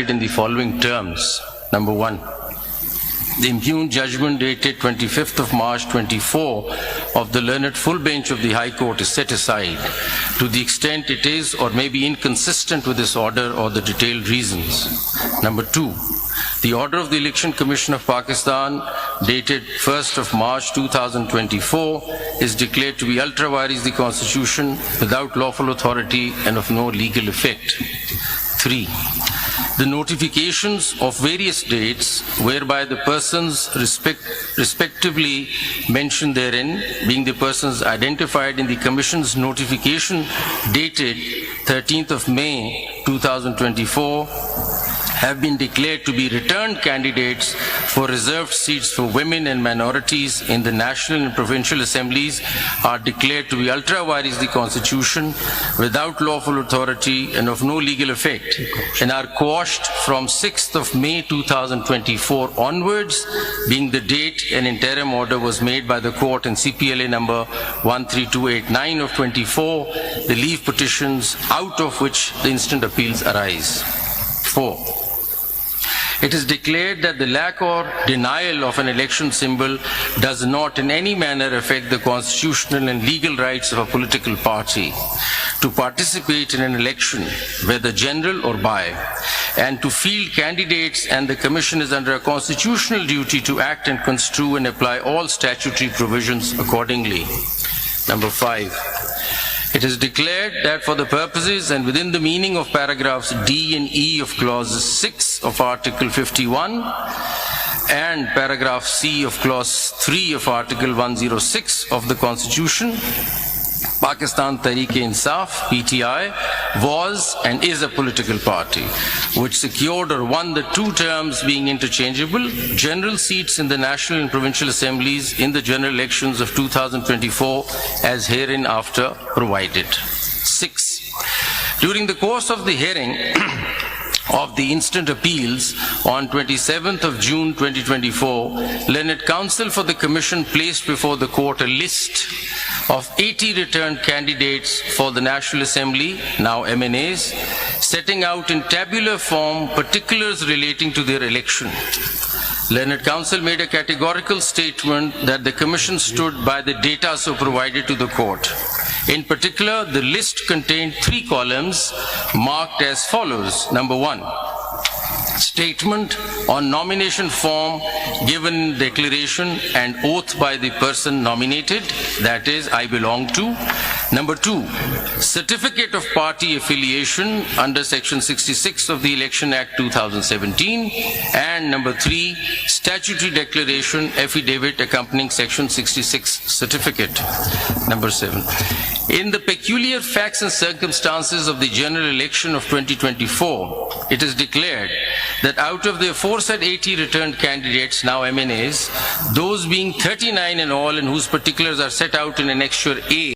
cited in the following terms. Number one, the impugned judgment dated 25th of March 24 of the learned full bench of the High Court is set aside to the extent it is or may be inconsistent with this order or the detailed reasons. Number two, the order of the Election Commission of Pakistan dated 1st of March 2024 is declared to be ultra vires the Constitution, without lawful authority and of no legal effect. 3. The notifications of various dates whereby the persons respectively mentioned therein, being the persons identified in the Commission's notification dated 13th of May 2024, have been declared to be returned candidates for reserved seats for women and minorities in the national and provincial assemblies, are declared to be ultra vires the Constitution, without lawful authority and of no legal effect, and are quashed from 6th of May 2024 onwards, being the date an interim order was made by the court in CPLA number 13289 of 24, the leave petitions out of which the instant appeals arise. 4. It is declared that the lack or denial of an election symbol does not in any manner affect the constitutional and legal rights of a political party to participate in an election, whether general or by, and to field candidates, and the Commission is under a constitutional duty to act and construe and apply all statutory provisions accordingly. Number 5. It is declared that for the purposes and within the meaning of paragraphs D and E of clause 6 of Article 51 and paragraph C of clause 3 of Article 106 of the Constitution, Pakistan Tehreek-e-Insaf, PTI, was and is a political party which secured or won the two terms being interchangeable general seats in the national and provincial assemblies in the general elections of 2024 as hereinafter provided. 6. During the course of the hearing of the instant appeals on 27th of June 2024, Learned Counsel for the Commission placed before the court a list of 80 returned candidates for the National Assembly, now MNAs, setting out in tabular form particulars relating to their election. Learned Counsel made a categorical statement that the Commission stood by the data so provided to the court. In particular, the list contained 3 columns marked as follows. Number 1, statement on nomination form given in declaration and oath by the person nominated, that is, I belong to. Number 2, certificate of party affiliation under Section 66 of the Election Act 2017. And number 3, statutory declaration affidavit accompanying Section 66 certificate. Number 7, in the peculiar facts and circumstances of the general election of 2024, it is declared that out of the aforesaid 80 returned candidates, now MNAs, those being 39 in all and whose particulars are set out in Annexure A